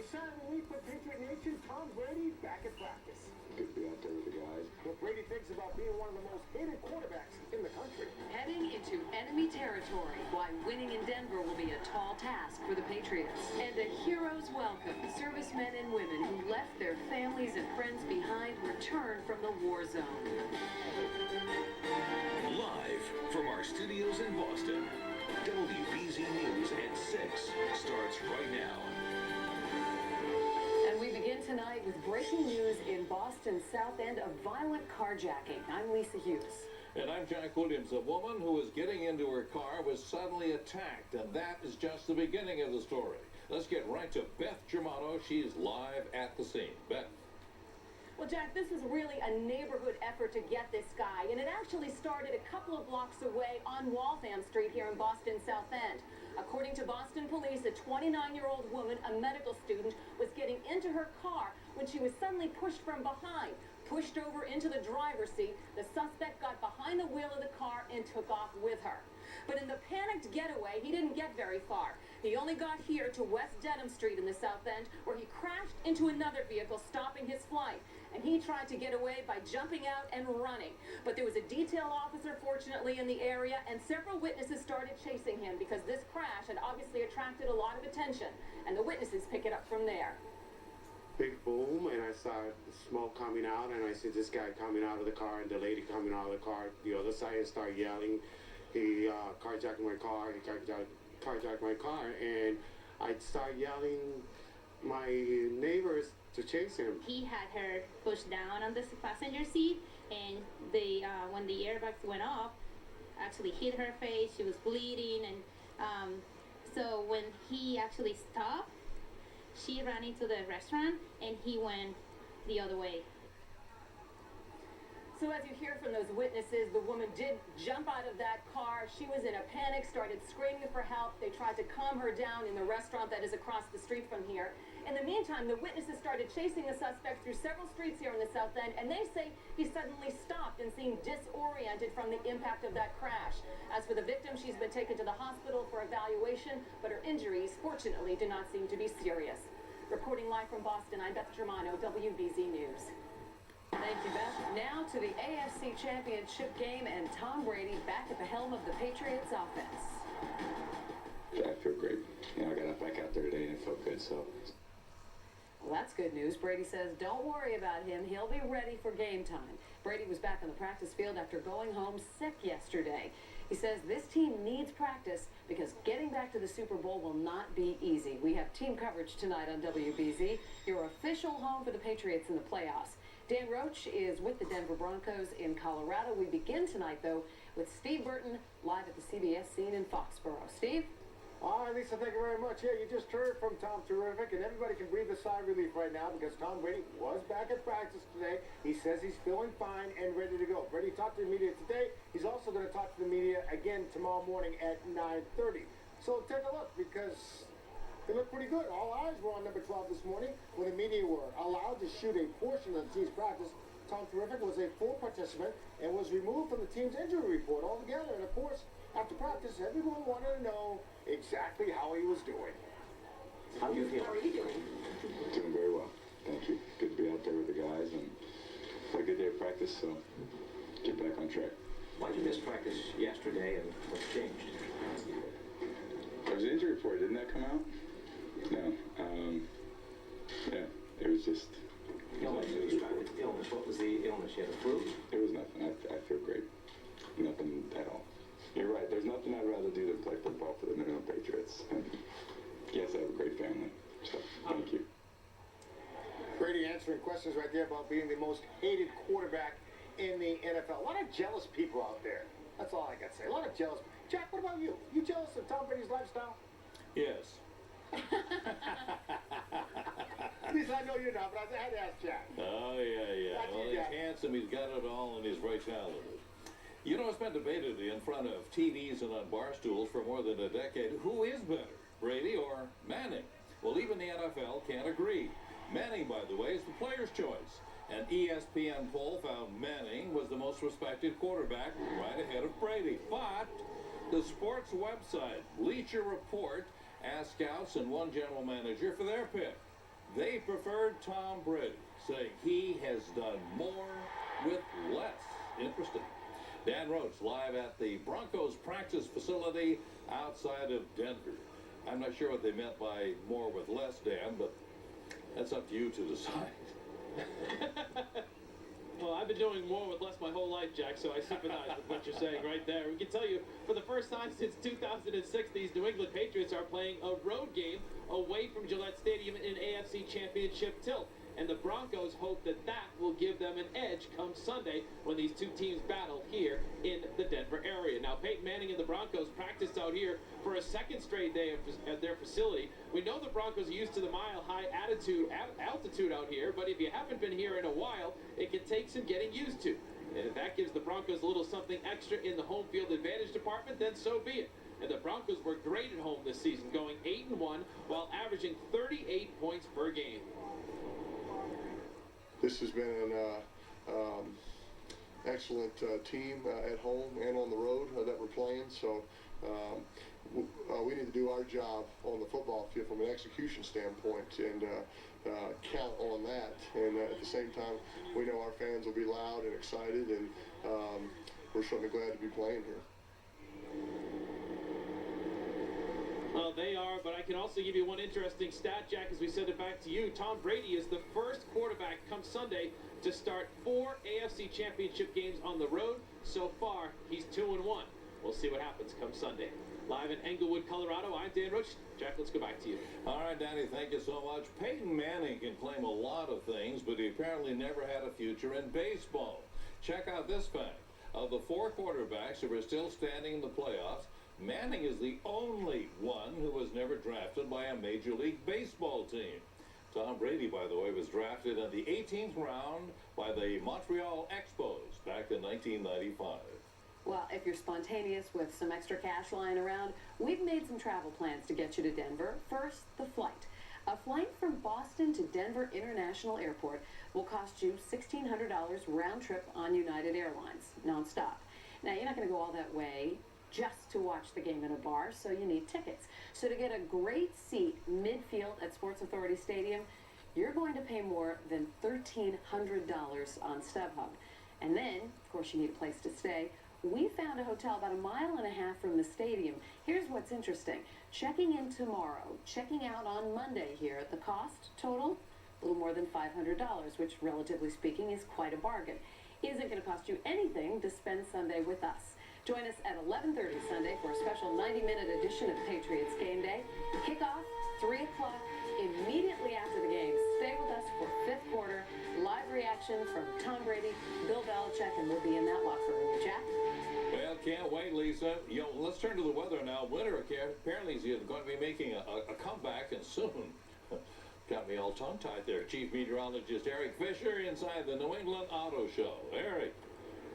Saturday for Patriot Nation, Tom Brady back at practice. Good to be out there with the guys. What Brady thinks about being one of the most hated quarterbacks in the country. Heading into enemy territory, why winning in Denver will be a tall task for the Patriots. And a hero's welcome. Servicemen and women who left their families and friends behind return from the war zone. Live from our studios in Boston, WBZ News at 6 starts right now. And we begin tonight with breaking news in Boston's South End of violent carjacking. I'm Lisa Hughes. And I'm Jack Williams. A woman who was getting into her car was suddenly attacked, and that is just the beginning of the story. Let's get right to Beth Germano. She's live at the scene. Beth. Well, Jack, this was really a neighborhood effort to get this guy, and it actually started a couple of blocks away on Waltham Street here in Boston's South End. According to Boston police, a 29-year-old woman, a medical student, was getting into her car when she was suddenly pushed from behind. Pushed over into the driver's seat, the suspect got behind the wheel of the car and took off with her. But in the panicked getaway, he didn't get very far. He only got here to West Dedham Street in the South End, where he crashed into another vehicle, stopping his flight. And he tried to get away by jumping out and running. But there was a detail officer, fortunately, in the area, and several witnesses started chasing him because this crash had obviously attracted a lot of attention. And the witnesses pick it up from there. Big boom, and I saw smoke coming out, and I see this guy coming out of the car and the lady coming out of the car. The other side started yelling. He carjacked my car. He carjacked my car, and I started yelling my neighbors to chase him. He had her pushed down on the passenger seat, and when the airbags went off, actually hit her face. She was bleeding, and so when he actually stopped, she ran into the restaurant, and he went the other way. So as you hear from those witnesses, the woman did jump out of that car. She was in a panic, started screaming for help. They tried to calm her down in the restaurant that is across the street from here. In the meantime, the witnesses started chasing the suspect through several streets here in the South End, and they say he suddenly stopped and seemed disoriented from the impact of that crash. As for the victim, she's been taken to the hospital for evaluation, but her injuries, fortunately, do not seem to be serious. Reporting live from Boston, I'm Beth Germano, WBZ News. Thank you, Beth. Now to the AFC Championship game and Tom Brady back at the helm of the Patriots offense. Yeah, I feel great. I got back out there today and it felt good, so. Well, that's good news. Brady says don't worry about him. He'll be ready for game time. Brady was back on the practice field after going home sick yesterday. He says this team needs practice because getting back to the Super Bowl will not be easy. We have team coverage tonight on WBZ, your official home for the Patriots in the playoffs. Dan Roche is with the Denver Broncos in Colorado. We begin tonight, though, with Steve Burton live at the CBS scene in Foxborough. Steve? All right, Lisa, thank you very much. Yeah, you just heard from Tom Terrific, and everybody can breathe a sigh of relief right now because Tom Brady was back at practice today. He says he's feeling fine and ready to go. Brady talked to the media today. He's also going to talk to the media again tomorrow morning at 9:30. So take a look because they look pretty good. All eyes were on number 12 this morning when the media were allowed to shoot a portion of the team's practice. Tom Terrific was a full participant and was removed from the team's injury report altogether. And, of course, after practice, everyone wanted to know exactly how he was doing. How are you doing? Doing very well. Thank you. Good to be out there with the guys and had a good day of practice, so get back on track. Why did you miss practice yesterday and what's changed? There was an injury report. Didn't that come out? No. Yeah, it was just... Illness. What was the illness? You had a flu? It was nothing. I feel great. Nothing at all. You're right. There's nothing I'd rather do than play football for the New England Patriots. And yes, I have a great family. So, thank you. Brady answering questions right there about being the most hated quarterback in the NFL. A lot of jealous people out there. That's all I got to say. A lot of jealous. Jack, what about you? You jealous of Tom Brady's lifestyle? Yes. At least I know you're not, but I had to ask Jack. Oh, yeah. Well, he's handsome, he's got it all, and he's very talented. You know, it's been debated in front of TVs and on bar stools for more than a decade. Who is better, Brady or Manning? Well, even the NFL can't agree. Manning, by the way, is the player's choice. An ESPN poll found Manning was the most respected quarterback right ahead of Brady. But the sports website Bleacher Report asked scouts and one general manager for their pick. They preferred Tom Brady, saying he has done more with less. Interesting. Dan Roche live at the Broncos practice facility outside of Denver. I'm not sure what they meant by more with less, Dan, but that's up to you to decide. Well, I've been doing more with less my whole life, Jack, so I sympathize with what you're saying right there. We can tell you, for the first time since 2006, these New England Patriots are playing a road game away from Gillette Stadium in AFC Championship tilt. And the Broncos hope that that will give them an edge come Sunday when these two teams battle here in the Denver area. Now, Peyton Manning and the Broncos practiced out here for a second straight day at their facility. We know the Broncos are used to the mile-high altitude out here, but if you haven't been here in a while, it can take some getting used to. And if that gives the Broncos a little something extra in the home field advantage department, then so be it. And the Broncos were great at home this season, going 8-1 while averaging 38 points per game. This has been an excellent team at home and on the road that we're playing. So we need to do our job on the football field from an execution standpoint and count on that. And at the same time, we know our fans will be loud and excited, and we're certainly glad to be playing here. Well, they are, but I can also give you one interesting stat, Jack, as we send it back to you. Tom Brady is the first quarterback come Sunday to start 4 AFC Championship games on the road. So far, he's 2-1. We'll see what happens come Sunday. Live in Englewood, Colorado, I'm Dan Roche. Jack, let's go back to you. All right, Danny, thank you so much. Peyton Manning can claim a lot of things, but he apparently never had a future in baseball. Check out this fact. Of the 4 quarterbacks who are still standing in the playoffs, Manning is the only one who was never drafted by a Major League Baseball team. Tom Brady, by the way, was drafted in the 18th round by the Montreal Expos back in 1995. Well, if you're spontaneous with some extra cash lying around, we've made some travel plans to get you to Denver. First, the flight. A flight from Boston to Denver International Airport will cost you $1,600 round trip on United Airlines, nonstop. Now, you're not going to go all that way just to watch the game in a bar, so you need tickets. So to get a great seat midfield at Sports Authority Stadium, you're going to pay more than $1,300 on StubHub. And then, of course, you need a place to stay. We found a hotel about 1.5 miles from the stadium. Here's what's interesting. Checking in tomorrow, checking out on Monday here, the cost total, a little more than $500, which, relatively speaking, is quite a bargain. Isn't going to cost you anything to spend Sunday with us. Join us at 11:30 Sunday for a special 90-minute edition of Patriots Game Day. Kickoff, 3 o'clock, immediately after the game. Stay with us for 5th quarter. Live reaction from Tom Brady, Bill Belichick, and we'll be in that locker room. Jack? Well, can't wait, Lisa. Let's turn to the weather now. Winter apparently is going to be making a comeback, and soon. Got me all tongue-tied there. Chief Meteorologist Eric Fisher inside the New England Auto Show. Eric.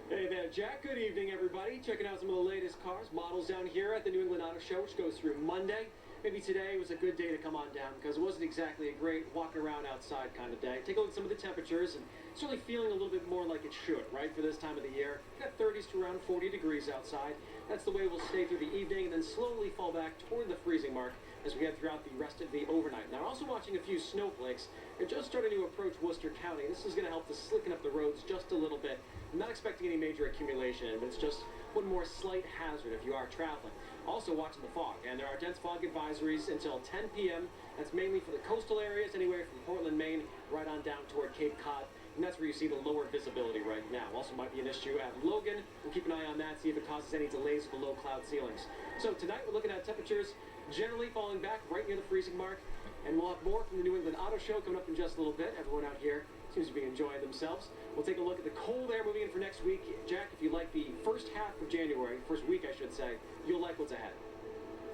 Hey there, Jack. Good evening, everybody. Checking out some of the latest cars, models down here at the New England Auto Show, which goes through Monday. Maybe today was a good day to come on down because it wasn't exactly a great walking around outside kind of day. Take a look at some of the temperatures, and it's really feeling a little bit more like it should, right, for this time of the year. We've got 30s to around 40 degrees outside. That's the way we'll stay through the evening and then slowly fall back toward the freezing mark as we head throughout the rest of the overnight. Now, we're also watching a few snowflakes. They're just starting to approach Worcester County. This is going to help to slicken up the roads just a little bit. I'm not expecting any major accumulation, but it's just one more slight hazard if you are traveling. Also watching the fog, and there are dense fog advisories until 10 p.m. That's mainly for the coastal areas, anywhere from Portland, Maine, right on down toward Cape Cod. And that's where you see the lower visibility right now. Also might be an issue at Logan. We'll keep an eye on that, see if it causes any delays below cloud ceilings. So tonight we're looking at temperatures generally falling back right near the freezing mark. And we'll have more from the New England Auto Show coming up in just a little bit. Everyone out here seems to be enjoying themselves. We'll take a look at the cold air moving in for next week. Jack, if you like the first half of January, first week I should say, you'll like what's ahead.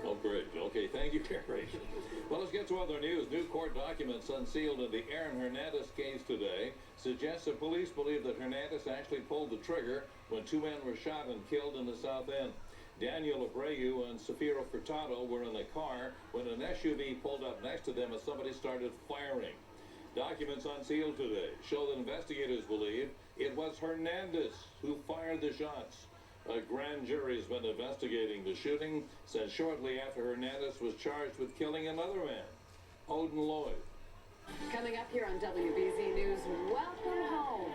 Oh, great. Okay, thank you, Gary. Well, let's get to other news. New court documents unsealed in the Aaron Hernandez case today suggests that police believe that Hernandez actually pulled the trigger when 2 men were shot and killed in the South End. Daniel Abreu and Safiro Furtado were in the car when an SUV pulled up next to them as somebody started firing. Documents unsealed today show that investigators believe it was Hernandez who fired the shots. A grand jury has been investigating the shooting since shortly after Hernandez was charged with killing another man, Odin Lloyd. Coming up here on WBZ News, welcome home.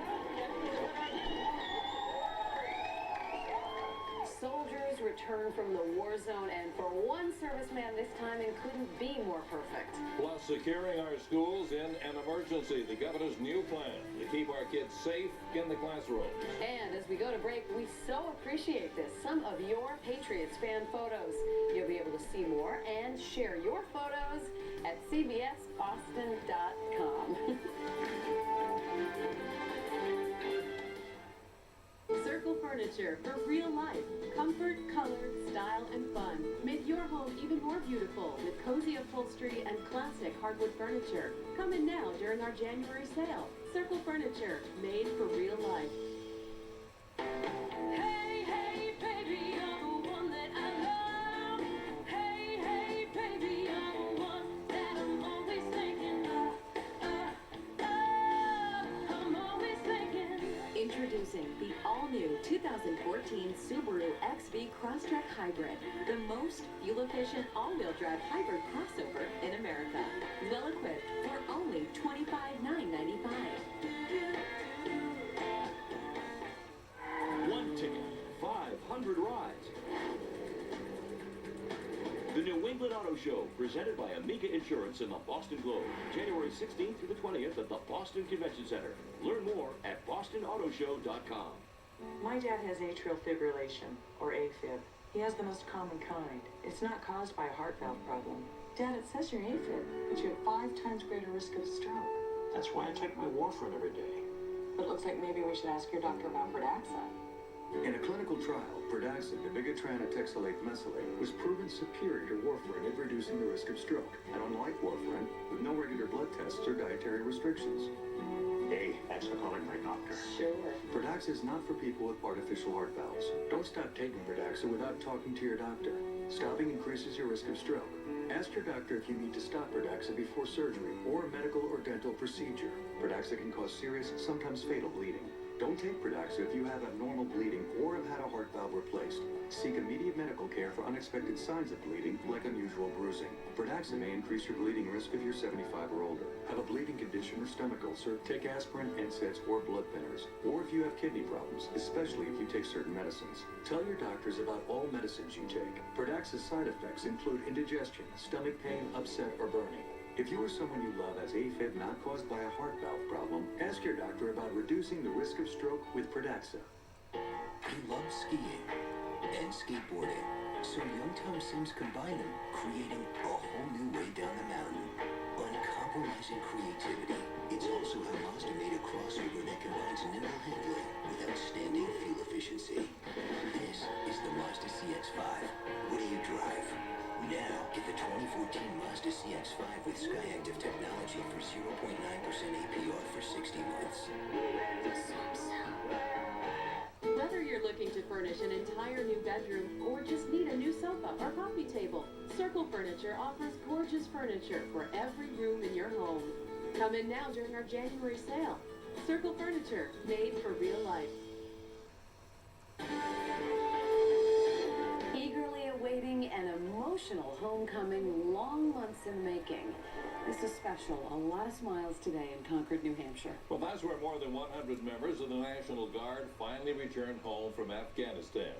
Soldiers return from the war zone, and for one serviceman this time, it couldn't be more perfect. Plus, securing our schools in an emergency, the governor's new plan to keep our kids safe in the classrooms. And as we go to break, we so appreciate this. Some of your Patriots fan photos. You'll be able to see more and share your photos at cbsboston.com. Circle Furniture for real life. Comfort, color, style, and fun. Make your home even more beautiful with cozy upholstery and classic hardwood furniture. Come in now during our January sale. Circle Furniture, made for real life. Hey, hey, baby, you're the one that I love. Hey, hey, baby, you're the one that I'm always thinking of. I'm always thinking. Introducing the all-new 2014 Subaru XV Crosstrek Hybrid, the most fuel-efficient all-wheel drive hybrid crossover in America. Well-equipped for only $25,995. One ticket, 500 rides. The New England Auto Show, presented by Amica Insurance in the Boston Globe, January 16th through the 20th at the Boston Convention Center. Learn more at bostonautoshow.com. My dad has atrial fibrillation, or AFib. He has the most common kind. It's not caused by a heart valve problem. Dad, it says you're AFib, but you have 5 times greater risk of stroke. That's why I take my warfarin every day. But it looks like maybe we should ask your doctor about Pradaxa. In a clinical trial, Pradaxa, dabigatran-etexylate mesylate, was proven superior to warfarin in reducing the risk of stroke. And unlike warfarin, with no regular blood tests or dietary restrictions. Hey, thanks for calling my doctor. Sure. Pradaxa is not for people with artificial heart valves. Don't stop taking Pradaxa without talking to your doctor. Stopping increases your risk of stroke. Ask your doctor if you need to stop Pradaxa before surgery or a medical or dental procedure. Pradaxa can cause serious, sometimes fatal bleeding. Don't take Pradaxa if you have abnormal bleeding or have had a heart valve replaced. Seek immediate medical care for unexpected signs of bleeding, like unusual bruising. Pradaxa may increase your bleeding risk if you're 75 or older, have a bleeding condition or stomach ulcer, take aspirin, NSAIDs, or blood thinners, or if you have kidney problems, especially if you take certain medicines. Tell your doctors about all medicines you take. Pradaxa's side effects include indigestion, stomach pain, upset, or burning. If you or someone you love has AFib not caused by a heart valve problem, ask your doctor about reducing the risk of stroke with Pradaxa. He loves skiing and skateboarding, so young Tom Sims combined them, creating a whole new way down the mountain. Uncompromising creativity. It's also how Mazda made a crossover that combines nimble handling with outstanding fuel efficiency. This is the Mazda CX-5. What do you drive? Now, get the 2014 Mazda CX-5 with Skyactiv technology for 0.9% APR for 60 months. Whether you're looking to furnish an entire new bedroom or just need a new sofa or coffee table, Circle Furniture offers gorgeous furniture for every room in your home. Come in now during our January sale. Circle Furniture, made for real life. Eagerly awaiting an emotional homecoming, long months in the making. This is special. A lot of smiles today in Concord, New Hampshire. Well, that's where more than 100 members of the National Guard finally returned home from Afghanistan.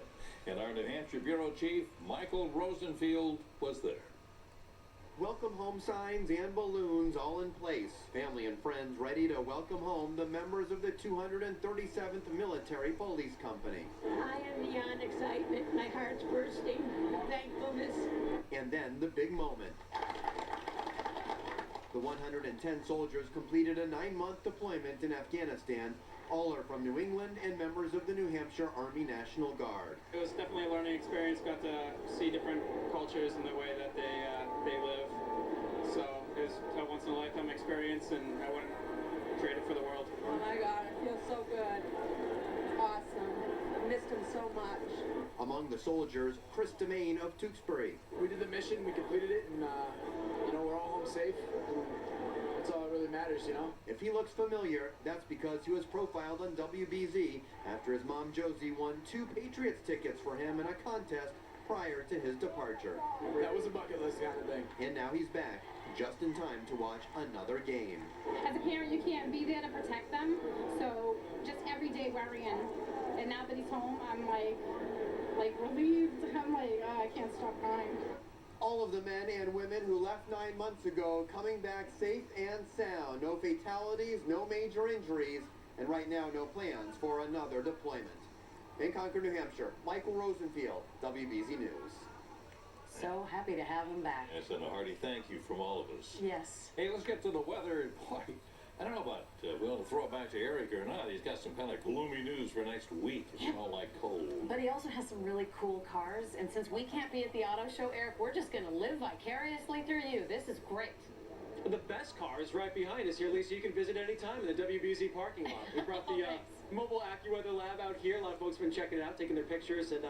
And our New Hampshire Bureau Chief, Michael Rosenfield, was there. Welcome home signs and balloons all in place. Family and friends ready to welcome home the members of the 237th Military Police Company. I am beyond excitement. My heart's bursting. Thankfulness. And then the big moment. The 110 soldiers completed a 9-month deployment in Afghanistan. All are from New England and members of the New Hampshire Army National Guard. It was definitely a learning experience. Got to see different cultures and the way that they live. So it was a once-in-a-lifetime experience, and I wouldn't trade it for the world. Oh my God, it feels so good. Awesome. I missed him so much. Among the soldiers, Chris Demain of Tewksbury. We did the mission, we completed it, and we're all home safe. And that's all that really matters, you know? If he looks familiar, that's because he was profiled on WBZ after his mom Josie won 2 Patriots tickets for him in a contest prior to his departure. That was a bucket list kind of thing. And now he's back, just in time to watch another game. As a parent, you can't be there to protect them, so just every day worrying. And now that he's home, I'm like relieved. I'm like, oh, I can't stop crying. All of the men and women who left 9 months ago coming back safe and sound. No fatalities, no major injuries, and right now no plans for another deployment. In Concord, New Hampshire, Michael Rosenfield, WBZ News. So happy to have him back. Yes, and a hearty thank you from all of us. Yes. Hey, let's get to the weather. Boy, I don't know about we want to throw it back to Eric or not. He's got some kind of gloomy news for next week. It's all like cold. But he also has some really cool cars, and since we can't be at the auto show, Eric, we're just going to live vicariously through you. This is great. The best car is right behind us here, Lisa. You can visit any time in the WBZ parking lot. We brought the mobile AccuWeather lab out here. A lot of folks have been checking it out, taking their pictures, and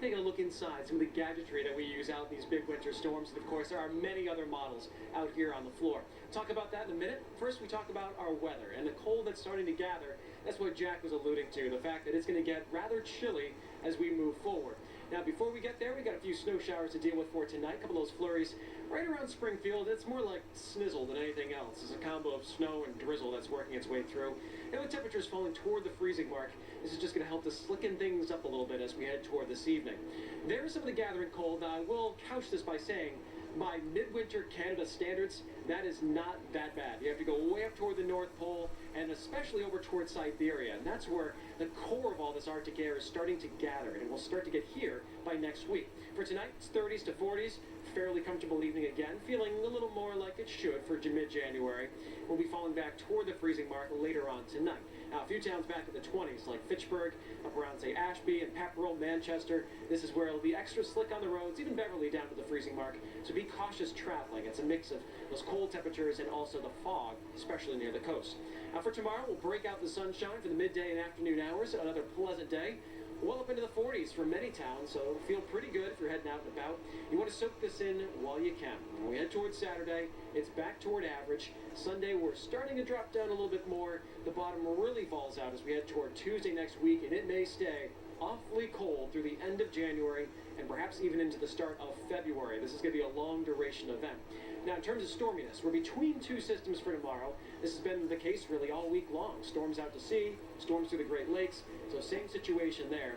taking a look inside some of the gadgetry that we use out in these big winter storms. And of course, there are many other models out here on the floor. Talk about that in a minute. First, we talk about our weather and the cold that's starting to gather. That's what Jack was alluding to, the fact that it's going to get rather chilly as we move forward. Now, before we get there, we got a few snow showers to deal with for tonight. A couple of those flurries right around Springfield. It's more like snizzle than anything else. It's a combo of snow and drizzle that's working its way through. And with temperatures falling toward the freezing mark, this is just going to help to slicken things up a little bit as we head toward this evening. There is some of the gathering cold. Now, I will couch this by saying, by midwinter Canada standards, that is not that bad. You have to go way up toward the North Pole and especially over toward Siberia. And that's where the core of all this Arctic air is starting to gather, and it will start to get here by next week. For tonight, it's 30s to 40s. Fairly comfortable evening again, feeling a little more like it should for mid-January. We'll be falling back toward the freezing mark later on tonight. Now, a few towns back in the 20s, like Fitchburg, up around, say, Ashby and Pepperell, Manchester. This is where it'll be extra slick on the roads, even Beverly down to the freezing mark. So be cautious traveling. It's a mix of those cold temperatures and also the fog, especially near the coast. Now, for tomorrow, we'll break out the sunshine for the midday and afternoon hours. Another pleasant day. Well up into the 40s for many towns, so it'll feel pretty good if you're heading out and about. You want to soak this in while you can. When we head towards Saturday, it's back toward average. Sunday, we're starting to drop down a little bit more. The bottom really falls out as we head toward Tuesday next week, and it may stay awfully cold through the end of January and perhaps even into the start of February. This is going to be a long duration event. Now, in terms of storminess, we're between two systems for tomorrow. This has been the case really all week long. Storms out to sea, storms through the Great Lakes, so same situation there.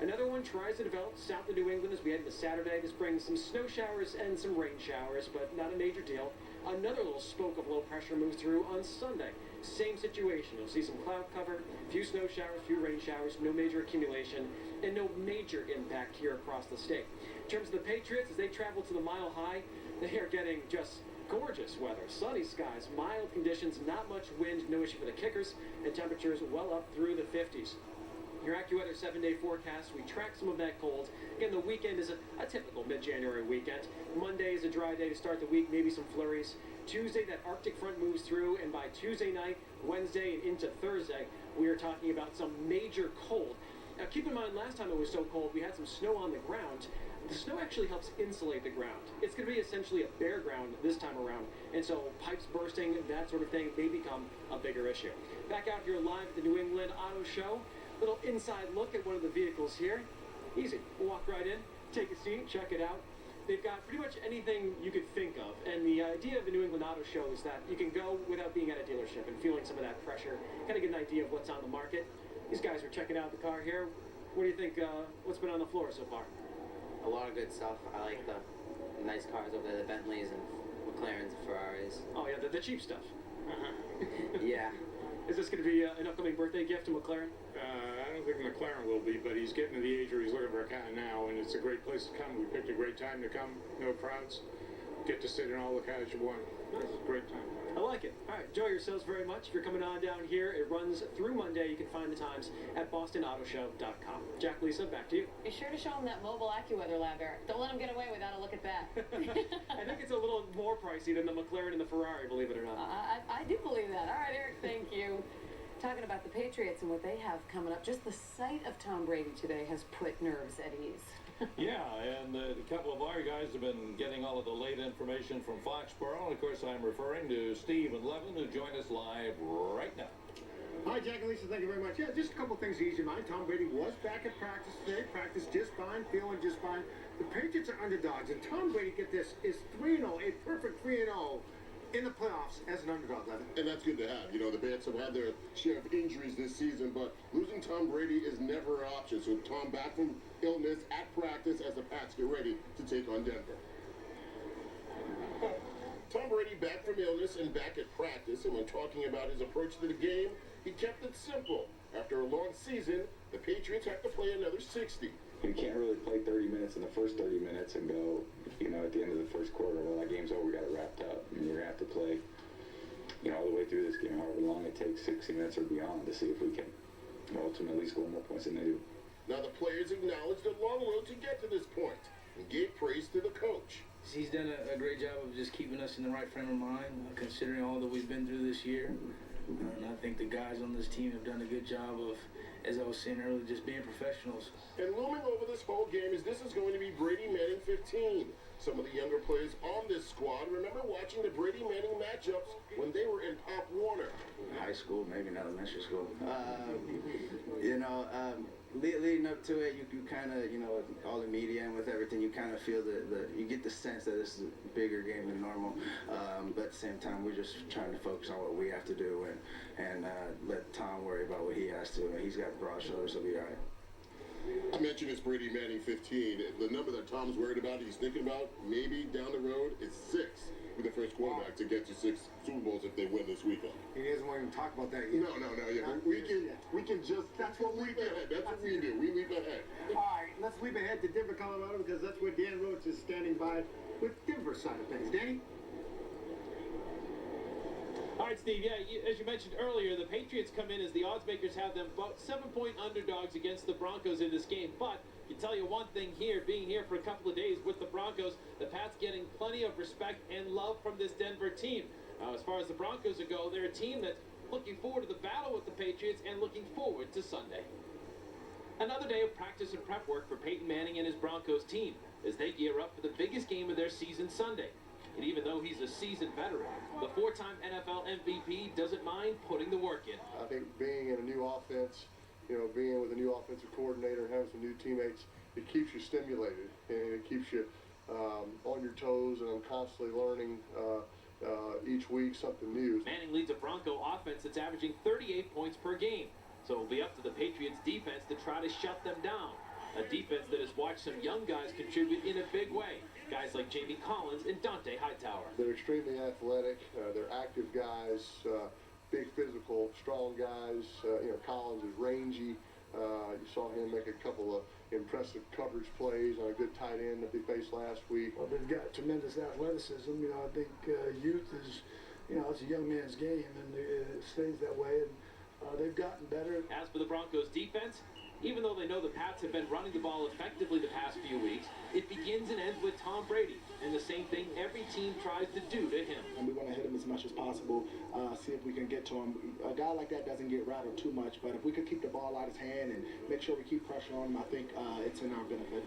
Another one tries to develop south of New England as we head into Saturday. This brings some snow showers and some rain showers, but not a major deal. Another little spoke of low pressure moves through on Sunday. Same situation. You'll see some cloud cover, a few snow showers, a few rain showers, no major accumulation, and no major impact here across the state. In terms of the Patriots, as they travel to the Mile High, they are getting just gorgeous weather. Sunny skies, mild conditions, not much wind, no issue for the kickers, and temperatures well up through the 50s. Your AccuWeather 7-day forecast, we track some of that cold. Again, the weekend is a typical mid-January weekend. Monday is a dry day to start the week, maybe some flurries. Tuesday, that Arctic front moves through, and by Tuesday night, Wednesday, and into Thursday, we are talking about some major cold. Now, keep in mind, last time it was so cold, we had some snow on the ground. The snow actually helps insulate the ground. It's going to be essentially a bare ground this time around, and so pipes bursting, that sort of thing, may become a bigger issue. Back out here live at the New England Auto Show. Little inside look at one of the vehicles here. Easy. We'll walk right in, take a seat, check it out. They've got pretty much anything you could think of, and the idea of the New England Auto Show is that you can go without being at a dealership and feeling some of that pressure, kind of get an idea of what's on the market. These guys are checking out the car here. What do you think, what's been on the floor so far? A lot of good stuff. I like the nice cars over there, the Bentleys and McLarens and Ferraris. Oh yeah, the cheap stuff. Yeah. Is this going to be an upcoming birthday gift to McLaren? I don't think McLaren will be, but he's getting to the age where he's looking for a car now, and it's a great place to come. We picked a great time to come, no crowds, get to sit in all the cars you want. It's a great time. I like it. All right, enjoy yourselves very much. If you're coming on down here, it runs through Monday. You can find the times at bostonautoshow.com. Jack, Lisa, back to you. Be sure to show them that mobile AccuWeather lab, Eric. Don't let them get away without a look at that. I think it's a little more pricey than the McLaren and the Ferrari, believe it or not. I do believe that. All right, Eric, thank you. Talking about the Patriots and what they have coming up, just the sight of Tom Brady today has put nerves at ease. Yeah, and a couple of our guys have been getting all of the late information from Foxborough. And of course, I'm referring to Steve and Levin, who join us live right now. Hi, Jack and Lisa. Thank you very much. Yeah, just a couple things to ease your mind. Tom Brady was back at practice today. Practiced just fine, feeling just fine. The Patriots are underdogs, and Tom Brady, get this, is 3-0, a perfect 3-0 in the playoffs as an underdog, Levin. And that's good to have. You know, the Pats have had their share of injuries this season, but losing Tom Brady is never an option. So Tom back from illness at practice as the Pats get ready to take on Denver. Tom Brady back from illness and back at practice, and when talking about his approach to the game, he kept it simple. After a long season, the Patriots have to play another 60. You can't really play 30 minutes in the first 30 minutes and go, you know, at the end of the first quarter, well, that game's over, we got it wrapped up. I mean, you're going to have to play, you know, all the way through this game, however long it takes, 60 minutes or beyond, to see if we can ultimately score more points than they do. Now, the players acknowledged the long road to get to this point and gave praise to the coach. He's done a great job of just keeping us in the right frame of mind, considering all that we've been through this year. And I think the guys on this team have done a good job of, as I was saying earlier, just being professionals. And looming over this whole game is this is going to be Brady Manning 15. Some of the younger players on this squad remember watching the Brady Manning matchups when they were in Pop Warner. High school, maybe in elementary school. Leading up to it, you kind of, you know, with all the media and with everything, you kind of feel you get the sense that this is a bigger game than normal. But at the same time, we're just trying to focus on what we have to do and let Tom worry about what he has to. He's got broad shoulders, so he'll be all right. I mentioned it's Brady Manning 15. The number that Tom's worried about, he's thinking about maybe down the road, is 6. With the first quarterback to get to 6 Super Bowls if they win this weekend. He doesn't want to even talk about that yet. No. Yeah, we can just. That's what we do. That's what we do. We leap ahead. All right, let's leap ahead to Denver, Colorado, because that's where Dan Roche is standing by with Denver's side of things. Danny? All right, Steve, as you mentioned earlier, the Patriots come in as the odds makers have them about 7-point underdogs against the Broncos in this game. But I can tell you one thing here, being here for a couple of days with the Broncos, the Pats getting plenty of respect and love from this Denver team. As far as the Broncos go, they're a team that's looking forward to the battle with the Patriots and looking forward to Sunday. Another day of practice and prep work for Peyton Manning and his Broncos team as they gear up for the biggest game of their season Sunday. And even though he's a seasoned veteran, the 4-time NFL MVP doesn't mind putting the work in. I think being in a new offense, you know, being with a new offensive coordinator and having some new teammates, it keeps you stimulated and it keeps you on your toes, and I'm constantly learning each week something new. Manning leads a Bronco offense that's averaging 38 points per game. So it'll be up to the Patriots defense to try to shut them down. A defense that has watched some young guys contribute in a big way. Guys like Jamie Collins and Dante Hightower. They're extremely athletic. They're active guys, big physical, strong guys. You know, Collins is rangy. You saw him make a couple of impressive coverage plays on a good tight end that they faced last week. Well, they've got tremendous athleticism. You know, I think youth is, you know, it's a young man's game, and it stays that way. And they've gotten better. As for the Broncos defense, even though they know the Pats have been running the ball effectively the past few weeks, it begins and ends with Tom Brady, and the same thing every team tries to do to him. And we want to hit him as much as possible, see if we can get to him. A guy like that doesn't get rattled too much, but if we could keep the ball out of his hand and make sure we keep pressure on him, I think it's in our benefit.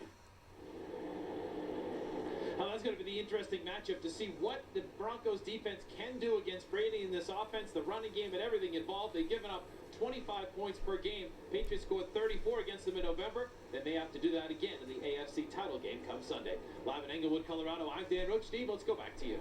Well, that's going to be the interesting matchup to see what the Broncos defense can do against Brady in this offense, the running game and everything involved. They've given up 25 points per game. Patriots scored 34 against them in November. They may have to do that again in the AFC title game come Sunday. Live in Englewood, Colorado, I'm Dan Roche. Steve, let's go back to you.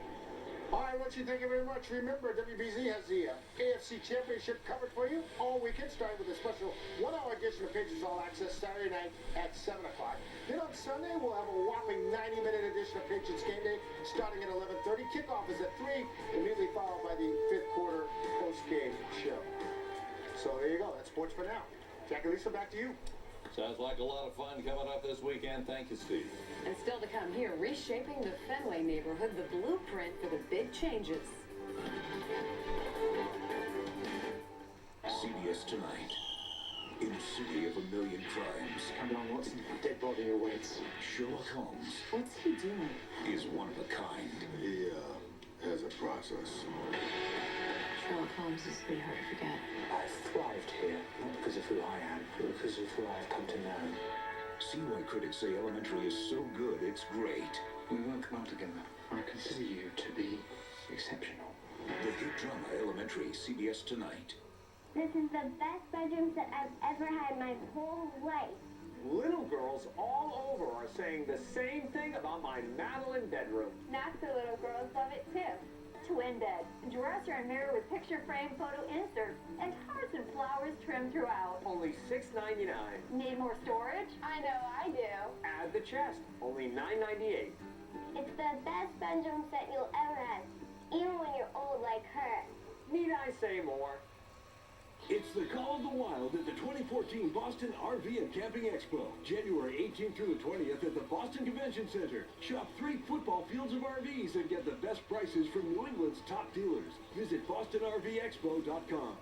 All right, Roche, thank you very much. Remember, WBZ has the AFC Championship covered for you all weekend, starting with a special 1-hour edition of Patriots All Access Saturday night at 7 o'clock. Then on Sunday, we'll have a whopping 90-minute edition of Patriots Game Day, starting at 11:30. Kickoff is at 3, immediately followed by the 5th quarter post-game show. So there you go. That's sports for now. Jack and Lisa, back to you. Sounds like a lot of fun coming up this weekend. Thank you, Steve. And still to come here, reshaping the Fenway neighborhood, the blueprint for the big changes. CBS Tonight. In a city of a million crimes. Come on, Watson. Dead body awaits. Sherlock Holmes What's he doing? is one of a kind. He has a process. Sherlock Holmes is pretty hard to forget. I've thrived here, not because of who I am, but because of who I've come to know. See why critics say Elementary is so good it's great. We won't come out together. I consider you to be exceptional. The hit drama Elementary, CBS Tonight. This is the best bedrooms that I've ever had my whole life. Little girls all over are saying the same thing about my Madeline bedroom. Not the little girls love it too. twin bed, dresser and mirror with picture frame photo inserts, and hearts and flowers trimmed throughout. Only $6.99. Need more storage? I know I do. Add the chest. Only $9.98. It's the best bedroom set you'll ever have, even when you're old like her. Need I say more? It's the Call of the Wild at the 2014 Boston RV and Camping Expo. January 18th through the 20th at the Boston Convention Center. Shop 3 football fields of RVs and get the best prices from New England's top dealers. Visit BostonRVExpo.com.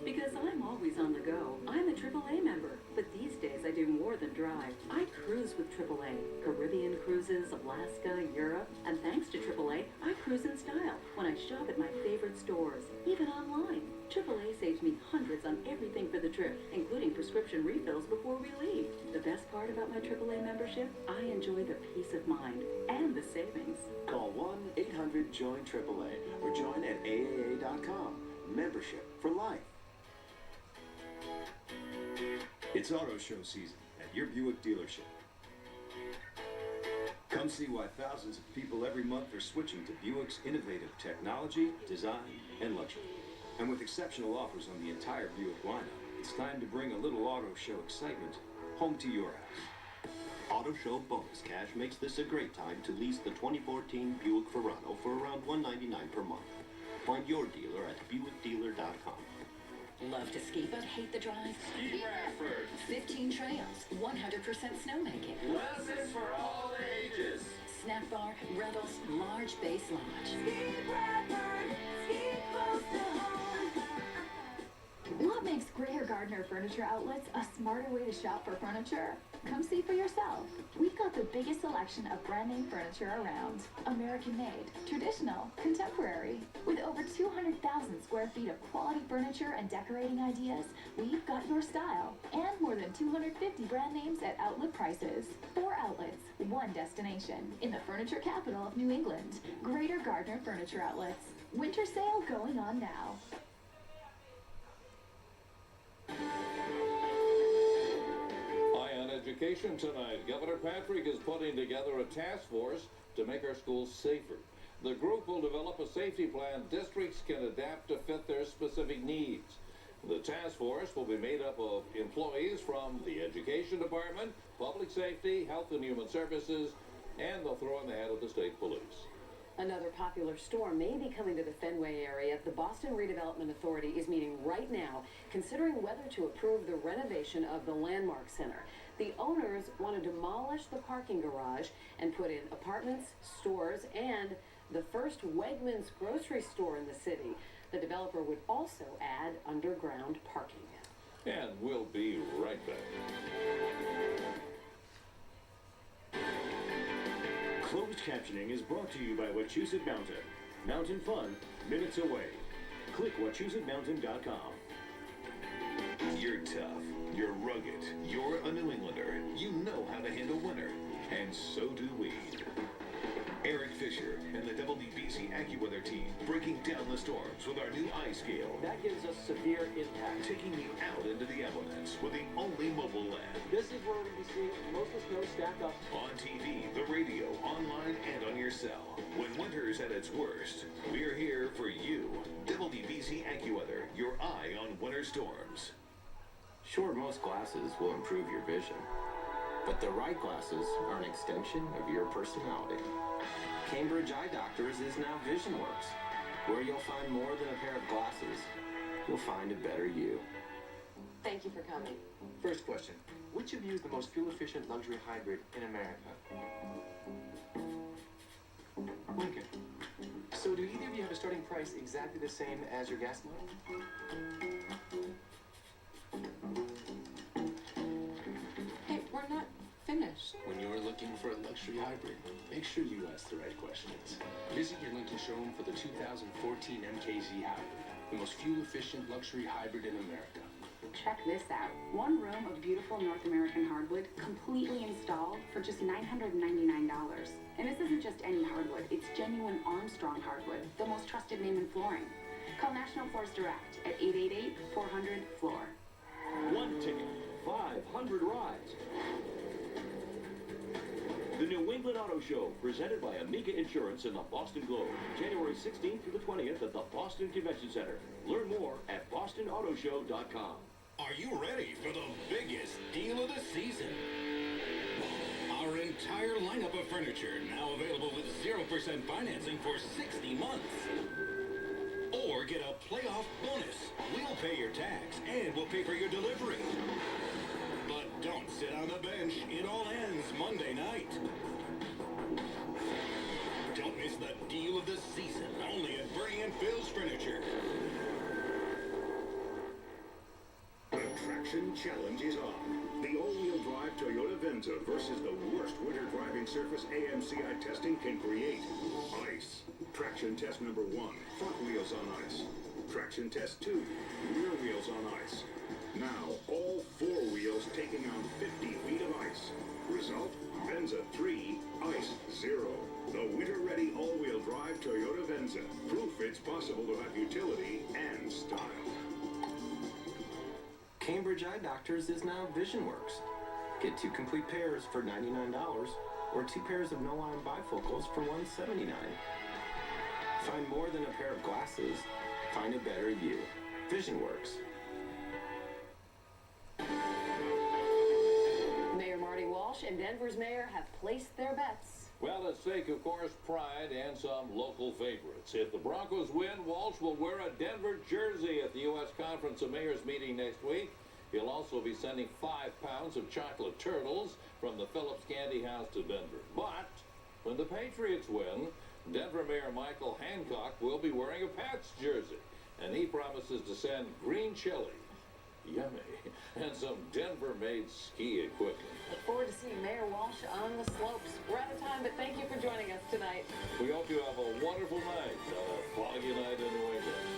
Because I'm always on the go, I'm a AAA member. But these days I do more than drive. I cruise with AAA. Caribbean cruises, Alaska, Europe. And thanks to AAA, I cruise in style when I shop at my favorite stores, even online. AAA saves me hundreds on everything for the trip, including prescription refills before we leave. The best part about my AAA membership? I enjoy the peace of mind and the savings. Call 1-800-JOIN-AAA or join at AAA.com. Membership for life. It's auto show season at your Buick dealership. Come see why thousands of people every month are switching to Buick's innovative technology, design, and luxury. And with exceptional offers on the entire Buick lineup, it's time to bring a little auto show excitement home to your house. Auto Show bonus cash makes this a great time to lease the 2014 Buick Verano for around $199 per month. Find your dealer at BuickDealer.com. Love to ski but hate the drive? Ski Bradford. 15 trails, 100% snowmaking. Lessons for all ages. Snack bar, rentals, large base lodge. Ski Bradford, ski close to home. What makes Greater Gardner Furniture Outlets a smarter way to shop for furniture? Come see for yourself. We've got the biggest selection of brand name furniture around. American made, traditional, contemporary. With over 200,000 square feet of quality furniture and decorating ideas, we've got your style. And more than 250 brand names at outlet prices. 4 outlets, 1 destination. In the furniture capital of New England. Greater Gardner Furniture Outlets. Winter sale going on now. Education tonight. Governor Patrick is putting together a task force to make our schools safer. The group will develop a safety plan districts can adapt to fit their specific needs. The task force will be made up of employees from the Education Department, Public Safety, Health and Human Services, and they'll throw in the hat of the state police. Another popular store may be coming to the Fenway area. The Boston Redevelopment Authority is meeting right now, considering whether to approve the renovation of the Landmark Center. The owners want to demolish the parking garage and put in apartments, stores, and the first Wegmans grocery store in the city. The developer would also add underground parking. And we'll be right back. Closed captioning is brought to you by Wachusett Mountain. Mountain fun, minutes away. Click WachusettMountain.com. You're tough, you're rugged, you're a New Englander. You know how to handle winter, and so do we. Eric Fisher and the WBZ AccuWeather team breaking down the storms with our new ice scale. That gives us severe impact. Taking you out into the elements with the only mobile lab. This is where we'll be seeing most of the snow stack up. On TV, the radio, online, and on your cell. When winter's at its worst, we're here for you. WBZ AccuWeather, your eye on winter storms. Sure, most glasses will improve your vision, but the right glasses are an extension of your personality. Cambridge Eye Doctors is now VisionWorks, where you'll find more than a pair of glasses. You'll find a better you. Thank you for coming. First question, which of you is the most fuel-efficient luxury hybrid in America? Lincoln. So do either of you have a starting price exactly the same as your gas model? Hey, we're not finished. When you're looking for a luxury hybrid, make sure you ask the right questions. Visit your Lincoln showroom for the 2014 MKZ Hybrid, the most fuel-efficient luxury hybrid in America. Check this out. One room of beautiful North American hardwood, completely installed for just $999. And this isn't just any hardwood, it's genuine Armstrong hardwood, the most trusted name in flooring. Call National Floors Direct at 888-400-FLOOR. One ticket, 500 rides. The New England Auto Show, presented by Amica Insurance in the Boston Globe. January 16th through the 20th at the Boston Convention Center. Learn more at bostonautoshow.com. Are you ready for the biggest deal of the season? Our entire lineup of furniture now available with 0% financing for 60 months. Or get a playoff bonus. We'll pay your tax and we'll pay for your delivery. But don't sit on the bench. It all ends Monday night. Don't miss the deal of the season, only at Bernie and Phil's Furniture. The Traction Challenge is on. The all-wheel drive Toyota Venza versus the worst winter driving surface AMCI testing can create. Ice. Traction test number 1, front wheels on ice. Traction test 2, rear wheels on ice. Now, all 4 wheels taking on 50 feet of ice. Result, Venza 3, ice 0. The winter-ready all-wheel drive Toyota Venza. Proof it's possible to have utility and style. Cambridge Eye Doctors is now VisionWorks. Get 2 complete pairs for $99 or 2 pairs of no-line bifocals for $179. Find more than a pair of glasses. Find a better you. VisionWorks. Mayor Marty Walsh and Denver's mayor have placed their bets. Well, at stake, of course, pride and some local favorites. If the Broncos win, Walsh will wear a Denver jersey at the U.S. Conference of Mayors meeting next week. He'll also be sending 5 pounds of chocolate turtles from the Phillips Candy House to Denver. But when the Patriots win, Denver Mayor Michael Hancock will be wearing a Pats jersey, and he promises to send green chili, yummy, and some Denver-made ski equipment. Look forward to seeing Mayor Walsh on the slopes. We're out of time, but thank you for joining us tonight. We hope you have a wonderful night, a foggy night in New England.